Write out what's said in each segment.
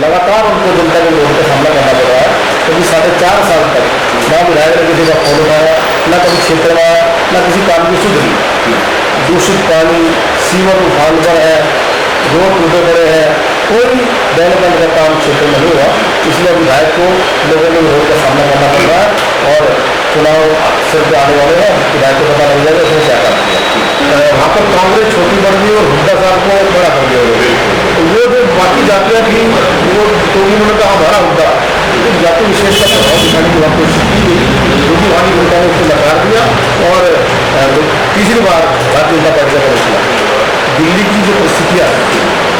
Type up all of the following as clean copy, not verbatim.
लगातार उनको जनता के विरोध का सामना करना पड़ रहा है, क्योंकि 4.5 साल तक ना विधायक ने किसी का फोन उठाया, ना कभी क्षेत्र में आया, ना किसी काम की सुधरी। दूषित पानी, सीवर उफान पर है, रोड टूटे पड़े हैं, कोई डेवलपमेंट का काम क्षेत्र में नहीं हुआ। इसलिए विधायक को लोगों के विरोध का सामना करना पड़ रहा है और चुनाव सिर पे आने वाले हैं। विधायक को पता लग जाएगा उसने क्या काम किया। वहाँ पर कांग्रेस छोटी पड़ गई और हुड्डा साहब को बड़ा कर दिया। तो वो जो बाकी जातियाँ थी वो तो उन्होंने कहा हमारा हुड्डा जाति विशेष का प्रभाव दिखाने की बात कोशिश की गई, क्योंकि वहाँ की जनता ने उसको नकार दिया और तीसरी बार भारतीय जनता पार्टी का प्रवेश किया। दिल्ली की जो परिस्थितियाँ,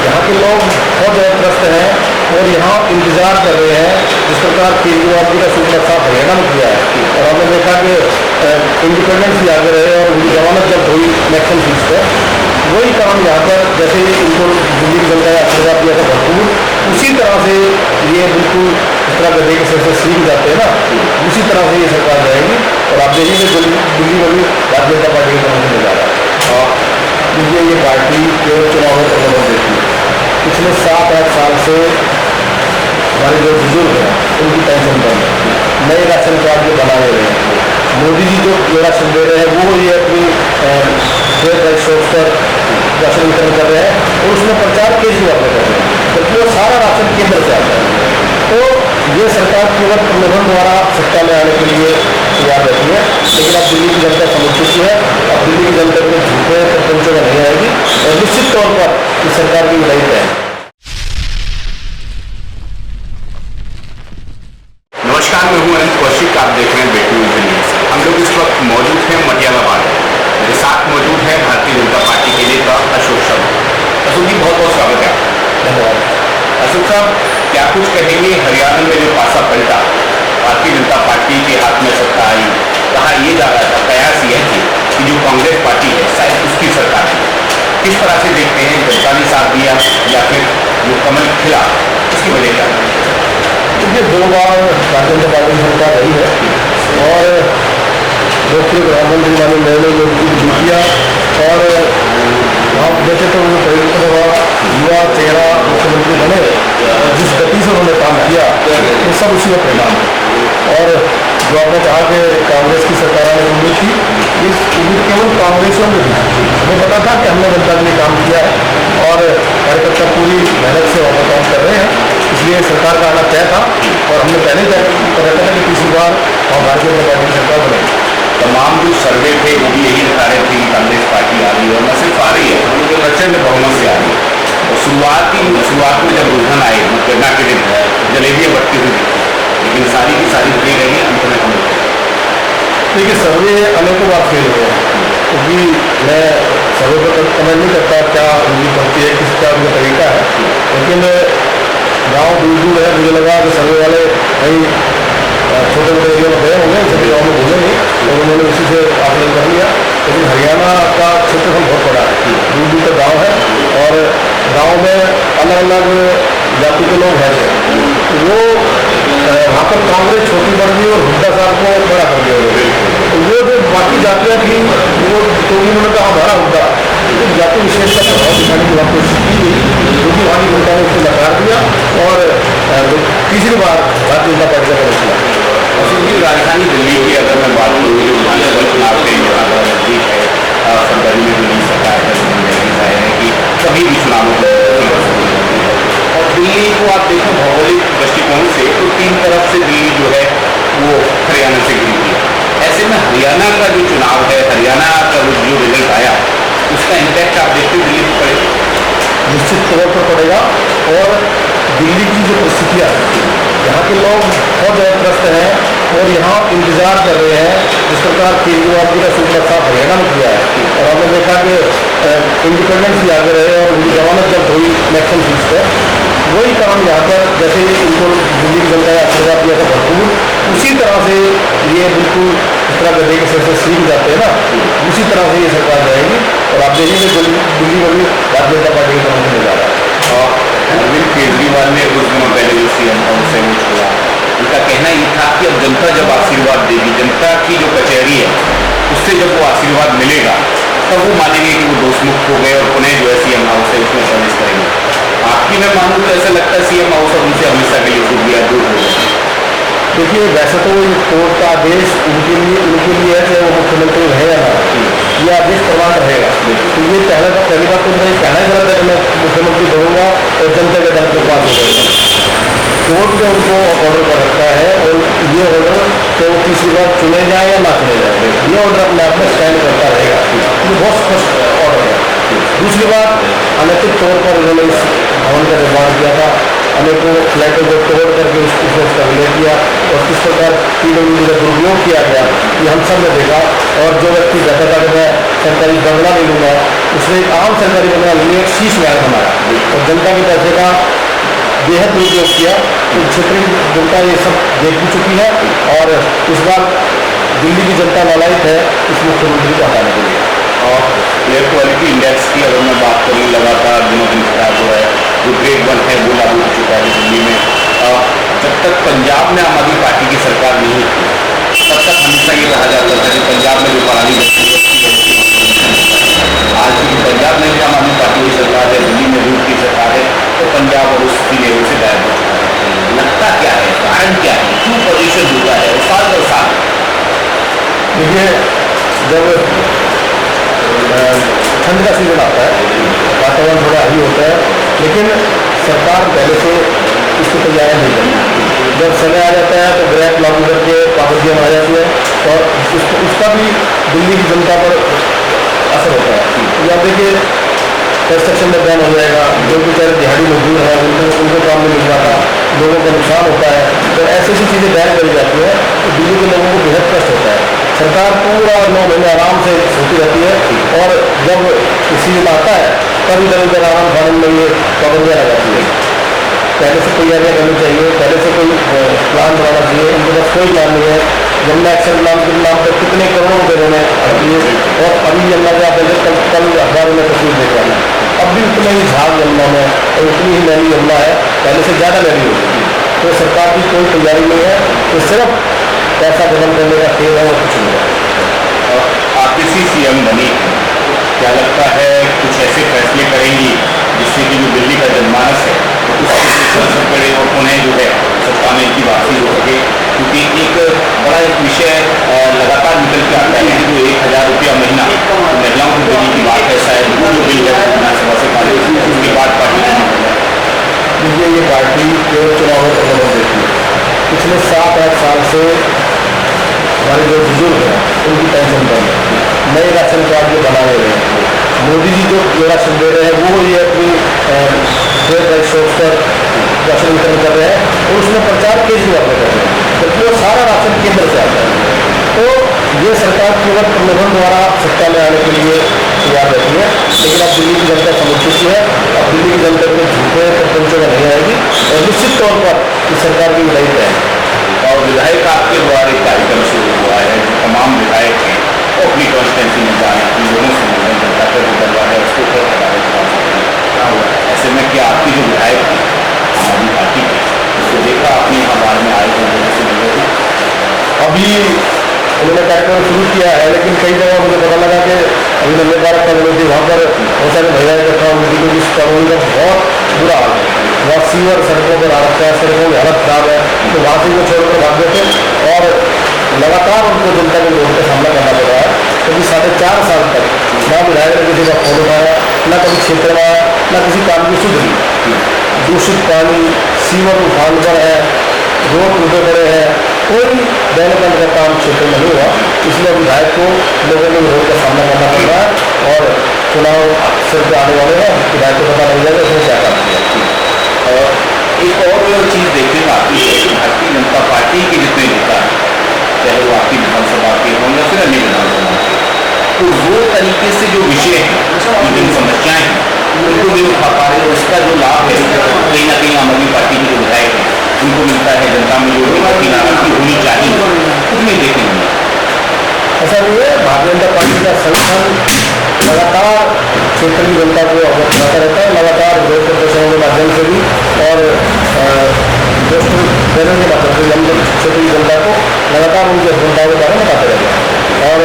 यहाँ के लोग बहुत ज़्यादा त्रस्त हैं और यहाँ इंतजार कर रहे हैं जिस प्रकार केजरीवाल जी का सूचना साफ हरियाणा में किया है। और हमने देखा कि इंडिपेंडेंस भी आगे रहे और उनकी जमानत जब हुई मैक्सिमम फीस पर, वही काम यहाँ पर जैसे इनको दिल्ली की जनता का आशीर्वाद दिया था भरपूर, उसी तरह से ये बिल्कुल इस तरह गड्ढे के सिर से सीख जाते हैं ना, उसी तरह से ये सरकार रहेगी। और आप देखेंगे दिल्ली में भी भारतीय जनता पार्टी का समर्थन मिल रहा है। देखिए ये पार्टी केवल चुनावों पर नजर देती है। पिछले 7-8 साल से हमारे जो बुजुर्ग हैं उनकी पेंशन बंद है, नए राशन कार्ड जो बनाए हुए हैं, मोदी जी जो राशन दे रहे हैं वो ये अपनी शॉप पर राशन वितरण कर रहे हैं और उसमें प्रचार केजरीवाल कर रहे हैं, जबकि वो सारा राशन केंद्र से आता है। तो ये सरकार केवल प्रलोभन द्वारा सत्ता में आने के लिए तैयार रहती है, लेकिन अब दिल्ली की जनता समझ चुकी है। अब दिल्ली की जनता को झूठे प्रपंचों में नहीं आएगी और निश्चित तौर पर इस सरकार की विदाई तय है। नमस्कार, मैं हूं अनिल कौशिक, आप देख रहे हैं बेटी न्यूज। हम लोग इस वक्त मौजूद हैं मटियालाबाद। मेरे साथ मौजूद है भारतीय जनता पार्टी के नेता अशोक शर्मा। अशोक जी, बहुत बहुत स्वागत है। धन्यवाद। अशोक साहब, क्या कुछ कहेंगे हरियाणा में जो पासा पलटा, भारतीय जनता पार्टी के हाथ में सत्ता आई, कहा यह जा रहा था, कयास ये है कि जो कांग्रेस पार्टी है शायद उसकी सरकार है, किस तरह से देखते हैं? जनता ने साथ दिया या फिर जो कमल खिला उसकी वजह क्या है? देखिए 2 बार भारतीय जनता पार्टी की सरकार रही है और लोकप्रिय प्रधानमंत्री माननीय नरेंद्र मोदी जी की किया और आप देखें तो वो परिवर्तन हुआ, युवा चेहरा मुख्यमंत्री बने और जिस गति से उन्होंने काम किया वो सब उसी का परिणाम है। और जो आपने कहा कि कांग्रेस की सरकार ने उम्मीद थी, इस उम्मीद केवल कांग्रेसियों में थी। हमें पता था कि हमने जनता के लिए काम किया है और कार्यकर्ता पूरी मेहनत से वहाँ काम कर रहे हैं, इसलिए सरकार का आना तय था। और हमने पहले तय कर रखा था कि तीसरी बार वहाँ भारतीय जनता पार्टी की सरकार बनेगी। तमाम जो सर्वे थे वो भी यही बता रहे थे कि कांग्रेस पार्टी आ रही है और न सिर्फ आ रही है, हम लोग प्रचंड बहुमत से आ रही है। और शुरुआत में जब उलझन आई, मतगणना के दिन जलेबियाँ बढ़ती हुई दिखी, लेकिन सारी की सारी बनी रही, अंत में हम देखिए सर्वे अनेकों बार फेल हुए हैं, क्योंकि मैं सर्वे पर कमेंट नहीं करता क्या उनकी पड़ती है, किस क्या उनका तरीका है, लेकिन गाँव दूर दूर है, मुझे लगा कि सर्वे वाले कहीं छोटे मोटे एरिया में गए होंगे, सभी गाँव में घूमे नहीं और उन्होंने उसी से आकलन कर लिया। लेकिन हरियाणा का क्षेत्रफल बहुत बड़ा है, दूर दूर तक गाँव है और गाँव में अलग अलग जाति के लोग हैं, वो वहाँ पर कांग्रेस छोटी पड़ गई और हुड्डा साहब को बड़ा कर दिया। तो वो जो बाकी जातियाँ थी वो तो उन्होंने कहा हमारा हुड्डा जाति विशेष का प्रभाव दिखाने की बात कोशिश की गई, क्योंकि वहाँ की जनता ने उसको नकार दिया और तीसरी बार भारतीय जनता पार्टी का प्रवेश किया। राजधानी दिल्ली की अगर मैं बात करूँ, जो विधानसभा चुनाव के यहाँ पर नजदीक है, फरवरी में दिल्ली सरकार का जाहिर है कि कभी भी चुनावों को और दिल्ली को आप देखें भौगोलिक दृष्टिकोण से तो 3 तरफ से दिल्ली जो है वो हरियाणा से घिरी हुई है। ऐसे में हरियाणा का जो चुनाव है, हरियाणा का जो रिजल्ट आया, उसका इम्पैक्ट आप देखते हैं दिल्ली पर पड़ेगा? निश्चित तौर पर पड़ेगा। और दिल्ली की जो परिस्थितियाँ, यहाँ के लोग बहुत ज़्यादा त्रस्त हैं और यहाँ इंतजार कर रहे हैं जिस प्रकार केजरीवाल जी का सूचना साफ हरियाणा में किया है। और हमने देखा कि इंडिपेंडेंस भी आगे रहे और उनकी जमानत जब हुई मैक्सिमम फीस पर, वही काम यहाँ पर जैसे इनको दिल्ली की जनता का आशीर्वाद दिया था भरपूर, उसी तरह से ये बिल्कुल इस तरह गड्ढे के सिर से सीख जाते हैं ना, उसी तरह से ये सरकार रहेगी। और आप देखेंगे दिल्ली में भी भारतीय जनता पार्टी का समर्थन मिल जा रहा है। अरविंद केजरीवाल ने कुछ दिनों पहले जो सीएम हाउस है वो छोड़ा, उनका कहना ये था कि अब जनता जब आशीर्वाद देगी, जनता की जो कचहरी है उससे जब वो आशीर्वाद मिलेगा तब वो मानेंगे कि वो दोषमुक्त हो गए और पुनः जो है सीएम हाउस है उसमें प्रवेश करेंगे। आपकी मैं मानूँ तो ऐसा लगता है सीएम हाउस अब देखिए वैसे तो ये कोर्ट का आदेश उनके लिए है, चाहे वो मुख्यमंत्री रहे या ना, ये आदेश प्रमाण रहेगा। तो ये पहली बात तो मुझे कहना ही गलत है कि मैं मुख्यमंत्री बनूंगा और जनता के दर पे पास हो जाएगा। कोर्ट ने उनको ऑर्डर कर रखा है और ये ऑर्डर तो तीसरी बार चुने जाए या ना चुने जाए, ये ऑर्डर अपने आप में स्टैंड करता रहेगा। ये बहुत स्पष्ट ऑर्डर है। दूसरी बात, अनैतिक तौर पर उन्होंने इस भवन का निर्माण किया था, अनेकों फ्लैटों को तोड़ करके उसने उसका विलय किया और किस प्रकार PWD का दुरुपयोग किया गया ये हम सब ने देखा। और जो व्यक्ति कहता था कि मैं सरकारी बंगला नहीं लूँगा, उसने एक आम सरकारी बंगला लिए एक शीश महल बनाया और जनता के पैसे का बेहद दुरुपयोग किया। तो क्षेत्र की जनता ये सब देख भी चुकी है और इस बार दिल्ली की जनता नालायक है इस मुख्यमंत्री को हटाने के लिए। और एयर क्वालिटी इंडेक्स की अगर मैं बात करूँ, लगातार दिनों दिन खराब हो रहा है। जो ग्रेड 1 है वो लागू हो चुका है दिल्ली में। जब तक पंजाब में आम आदमी पार्टी की सरकार नहीं थी तब तक हमेशा ये कहा जाता था कि पंजाब में जो पराली आज भी पंजाब में भी आम आदमी पार्टी की सरकार है, दिल्ली में भी उनकी सरकार है, तो पंजाब और उसकी लेवल से गायब हो चुका है। लगता क्या है, कारण क्या है, क्यों पोजिशन होता है साल दर साल? देखिए जब ठंड का सीजन आता है वातावरण थोड़ा हाई होता है, लेकिन सरकार पहले से इसकी तैयारी नहीं करती। जब समय आ जाता है तो ग्रैप लागू करके पाबंदियाँ आ जाती है और उसका भी दिल्ली की जनता पर असर होता है। या देखिए कंस्ट्रक्शन में बैन हो जाएगा, जो बेचारे दिहाड़ी मजदूर हैं उनको काम नहीं मिल पाता, लोगों का नुकसान होता है। तो ऐसी ऐसी चीज़ें बैन करी जाती हैं तो दिल्ली के लोगों को बेहद कष्ट होता है। सरकार पूरा 9 महीने आराम से सोती रहती है और जब सीजन आता है तभी इधर आराम खाने में ये पाबंदियाँ लगाती है। पहले से तैयारियाँ करनी चाहिए, पहले से कोई प्लान बनाना चाहिए। इनके पास कोई प्लान नहीं है। यमुना एक्शन प्लान के नाम पर कितने करोड़ों रुपये उन्होंने दिए और अभी यमुना के आप कल अखबारों में तस्वीर देख रहे हैं, अब भी उतना ही झाग यमुना में और उतनी ही मैली यमुना है, पहले से ज़्यादा मैली होगी। तो सरकार की कोई तैयारी नहीं है, तो सिर्फ पैसा गबन करने का खेल है और कुछ नहीं है। आरटीसी CM बनी, क्या लगता है कुछ ऐसे फैसले करेंगी जिससे कि जो दिल्ली का जनमानस है उससे पड़े और उन्हें जो है सत्ता में इनकी वापसी हो सके? क्योंकि एक बड़ा एक विषय लगातार निकल के आता है कि जो 1000 रुपया महीना महिलाओं को देने की बात है, शायद वो जो बिल है विधानसभा से पारित उसके बाद पार्टी देखिए ये पार्टी केवल चुनावों पर नजर देती है। पिछले 7-8 साल से हमारे जो बुजुर्ग हैं उनकी पेंशन बंद है, नए राशन कार्ड जो बना रहे हैं, मोदी जी जो राशन दे रहे हैं वो ये अपनी शॉप पर राशन वितरण कर रहे हैं और उसमें प्रचार केजरीवाल कर रहे हैं, जबकि वो सारा राशन केंद्र से आता है। तो ये सरकार केवल प्रलोभन द्वारा सत्ता में आने के लिए तैयार रहती है, लेकिन अब दिल्ली की जनता समझ चुकी है। अब दिल्ली की जनता को झूठे प्रपंचों में नहीं आएगी और निश्चित तौर पर इस सरकार की विदाई तय है। और विधायक आपके द्वारा एक कार्यक्रम शुरू हुआ है, जो तमाम विधायक हैं वो अपनी कॉन्स्टिट्यूंसी में जाएँ, अपने लोगों से मिलें, जनता पर जो करवा है उसको ऊपर प्रभावित करा सकते। ऐसे में क्या आपकी जो विधायक थी आम आदमी पार्टी के, उसको देखा अपने यहाँ बार में आए थे लोगों से मिले? अभी उन्होंने कार्यक्रम शुरू किया है, लेकिन कई जगह मुझे पता लगा कि अभी नंबर 12 कॉलोनी थी, वहाँ पर बहुत सारे महिलाएं इकट्ठा हुई थी क्योंकि इस कॉलोनी का बहुत बुरा हाल है। वहाँ सीवर सड़कों पर आ रखा है, सड़कों की हालत खराब है, तो वहाँ से वो छोड़कर भाग गए थे और लगातार उनको जनता के लोगों का सामना करना पड़ रहा है क्योंकि 4.5 साल तक ना विधायक ने किसी का फोन उठाया, ना कभी क्षेत्र में आया, ना किसी काम की सुधरी। दूषित पानी, सीवर उफान पर है, रोड टूटे पड़े हैं, कोई डेवलपमेंट का काम क्षेत्र में नहीं हुआ। इसलिए विधायक को लोगों के विरोध का सामना करना पड़ रहा है और चुनाव सिर पे आने वाले हैं, विधायक को पता नहीं जाएगा उसने क्या काम किया। और एक और चीज़ देखने में आती है कि भारतीय जनता पार्टी के जितने नेता हैं, चाहे वो आपकी विधानसभा के हों या फिर अन्य विधानसभा के, तो वो तरीके से जो विषय हैं, जो समस्याएं हैं, उनको नहीं उठा पा रहे। उसका जो लाभ है कहीं ना कहीं आम आदमी पार्टी के जो विधायक हैं उनको मिलता है, जनता में जो नाराजगी होनी चाहिए कुछ नहीं देखेंगे। ऐसा नहीं है, भारतीय जनता पार्टी का संगठन लगातार क्षेत्र की जनता को अवगत कराता रहता है, लगातार विरोध प्रदर्शनों के माध्यम से भी और दोस्तों देने के माध्यम से हम क्षेत्र की जनता को लगातार उनकी असफलताओं के बारे में बताते रहते हैं। और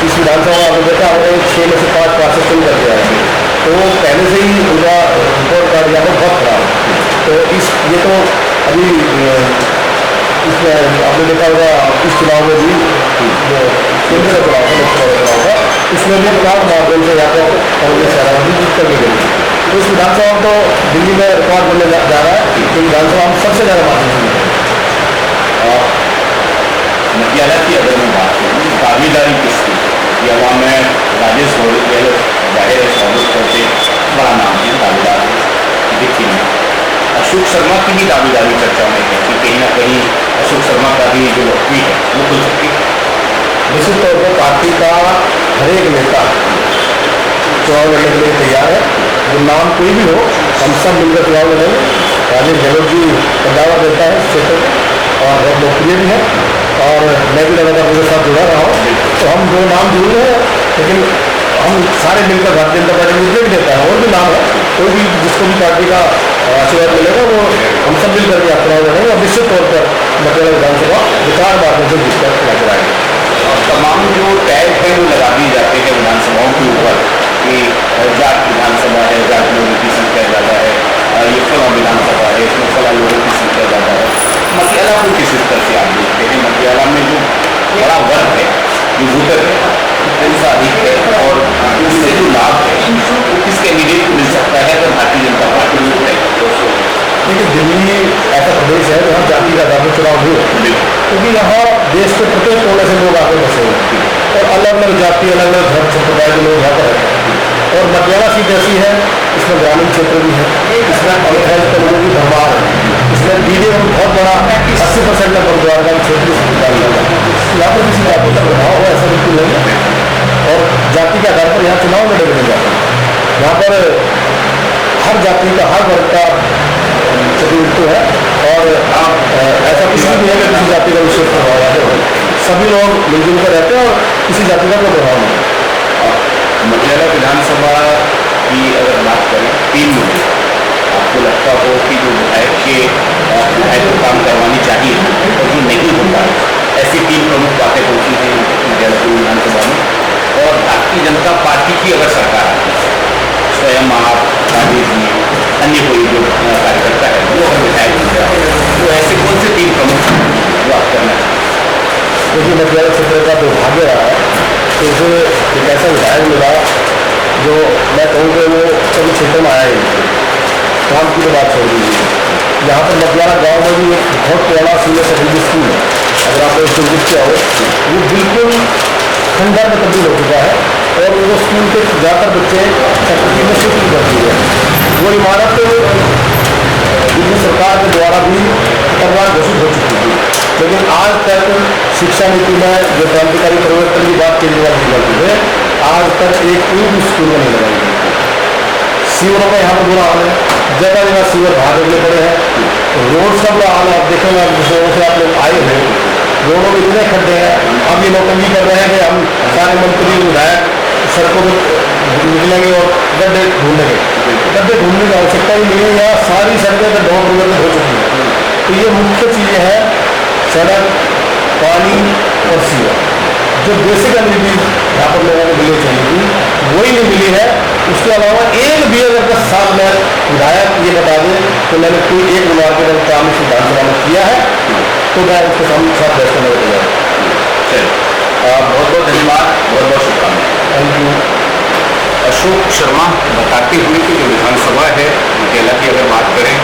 इस विधानसभा में आपने देखा हमने 6 में से 5 पार्षद चुन करके आए थे, तो वो पहले से ही उनका रिपोर्ट कार्ड यहाँ पर बहुत खराब है। तो ये तो अभी इसमें आपने देखा होगा इस चुनाव में भी जो केंद्र का चुनाव था, लोकसभा का चुनाव था, इसमें भी रिकॉर्ड मार्जिन से यहाँ पर कांग्रेस शहराबादी जीत कर गई। तो इस विधानसभा में तो दिल्ली में रिकॉर्ड बनने जा रहा है कि विधानसभा में सबसे ज़्यादा मार्जिन से मटियाला की अगर मैं बात करूँ, दावेदारी किसकी, ये वहाँ में राजेश गहलोत जाहिर है स्वागत करते बड़ा नाम है, दावेदार दिखती है। अशोक शर्मा की भी दावेदारी चर्चा में है कि कहीं ना कहीं अशोक शर्मा का भी जो वक्ती है वो खुल सकती है। निश्चित तौर पर पार्टी का हर एक नेता चुनाव लड़ने के लिए तैयार है। जो नाम कोई भी हो, हम सब मिलकर चुनाव लड़ेंगे। राजेश गहलोत जी दावा देता है इस क्षेत्र में और बहुत लोकप्रिय भी है, और मैं भी लगातार उनके साथ जुड़ा रहा हूँ। तो हम दो नाम जरूर हैं, लेकिन हम सारे मिलकर भारतीय जनता पार्टी मुझे भी देता है, और भी नाम है, कोई भी जिसको भी पार्टी का आशीर्वाद मिलेगा वो हम सब मिल करके चुनाव लड़ेंगे और निश्चित तौर पर मटियाला विधानसभा विचार माध्यम से जीतकर नजर आएंगे। तमाम जो टैग है वो लगा दिए जाते हैं विधानसभाओं के ऊपर कि जाट विधानसभा है, जाट लोगों की संख्या ज़्यादा है, ये फला विधानसभा है, इसमें फला लोगों की संख्या ज़्यादा है। मटियाला को किस स्तर से आप देखते हैं? मटियाला में जो बड़ा वर्ग है, जो वोटर है, पैसा अधिक है, और उससे जो लाभ है वो किस कैंडिडेट को मिल सकता है अगर भारतीय जनता पार्टी में है? देखिए, दिल्ली ऐसा प्रदेश है जहाँ जाति का आधार पर चुनाव हुए, क्योंकि यहाँ देश के प्रत्येक कोने से लोग आकर बसे हुए हैं और अलग अलग जाति, अलग अलग धर्म संप्रदाय के लोग यहाँ पर रहते हैं। और मटियाला सीट ऐसी है, इसमें ग्रामीण क्षेत्र भी है, इसमें अनफैज के लोगों की भरमार है, इसमें बीजे में बहुत बड़ा 80% लगभग द्वारका क्षेत्र यहाँ पर किसी जाति का प्रभाव हो ऐसा बिल्कुल नहीं है। और जाति के आधार पर यहाँ चुनाव लड़े नहीं जाते, यहाँ पर हर जाति का, हर वर्ग का प्रतिनिधित्व है, और ऐसा कुछ भी नहीं है कि किसी जाति का विशेष प्रभाव है। सभी लोग मिलजुल कर रहते हैं और किसी जाति का कोई प्रभाव नहीं है। मटियाला विधानसभा की अगर बात करें, 3 मुद्दे आपको लगता हो कि जो विधायक को काम करवानी चाहिए और जो नहीं होता, ऐसी 3 प्रमुख बातें होती हैं मटियाला विधानसभा में। और भारतीय जनता पार्टी की अगर सरकार स्वयं आप, राजेश जी, अन्य कोई जो कार्यकर्ता है वो अगर विधायक बन जाए, तो ऐसे कौन से 3 प्रमुख जो आप करना चाहिए? क्योंकि मटियाला क्षेत्र का दुर्भाग्य रहा है कि उसे एक ऐसा विधायक मिला जो मैं कहूँ कि वो कभी क्षेत्र में आया ही नहीं। काम की तो बात छोड़ दीजिए, यहाँ पर मटियाला गाँव में भी एक बहुत पुराना सीनियर सेकेंडरी स्कूल है, अगर आपने उसको विजिट किया हो, वो बिल्कुल खंडर में तब्दील हो चुका है और वो स्कूल के ज़्यादातर बच्चे फैकल्टी में शिफ्ट नहीं करती है। वो इमारत दिल्ली सरकार के द्वारा भी खतरनाक घोषित हो चुकी थी, लेकिन आज तक शिक्षा नीति में जो क्रांतिकारी परिवर्तन की बात केजरीवाल की जाती है, आज तक एक भी स्कूल में नहीं लगाई गई। सीवरों का यहाँ पर बुरा हाल है, जगह जगह सीवर बाहर निकले पड़े हैं, रोड का बुरा हाल है। आप देखेंगे, जिस रोड से आप लोग आए हैं, रोडों में इतने खड्डे हैं। अब ये नौकरी कर रहे हैं कि हम सारे मंत्री विधायक सड़कों पर निकलेंगे और गड्ढे ढूंढेंगे। गड्ढे ढूंढने की आवश्यकता ही नहीं है, यहाँ सारी सड़कें गड्ढों में हो चुकी हैं। तो ये मुख्य चीज़ें हैं, सड़क, पानी और सीवर, जो बेसिक एमिनिटीज यहाँ पर लोगों को मिलनी चाहिए थी, वही नहीं मिली है। उसके अलावा एक भी अगर 10 साल में विधायक ये बता दें तो मैंने कोई एक मार्केट काम इस विधानसभा में किया है, तो मैं उसके साथ बहस करने को तैयार हूँ। चलिए, बहुत बहुत धन्यवाद, बहुत बहुत शुभकामनाएं। Thank you. अशोक शर्मा बताते हुए कि जो विधानसभा है मटियाला की अगर बात करें,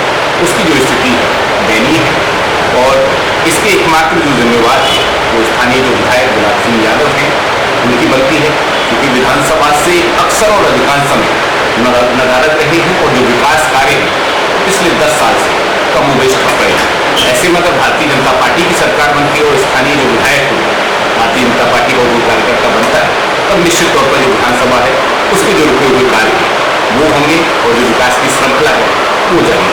उसकी जो स्थिति है दयनीय है, और इसके एकमात्र जो जिम्मेवार है वो स्थानीय जो विधायक गुलाब सिंह यादव हैं, उनकी बनती है, क्योंकि विधानसभा से अक्सर और अधिकांश समय नदारद रहे हैं और जो विकास कार्य है पिछले 10 साल से कमोबेश ठप रहे हैं। ऐसे में अगर भारतीय जनता पार्टी की सरकार बनती है और स्थानीय जो विधायक हो भारतीय जनता पार्टी का जो कार्यकर्ता बनता है, तब निश्चित तौर पर जो विधानसभा है उसके जो रुके हुए कार्य वो होंगे और जो विकास की श्रृंखला है वो जाएगी।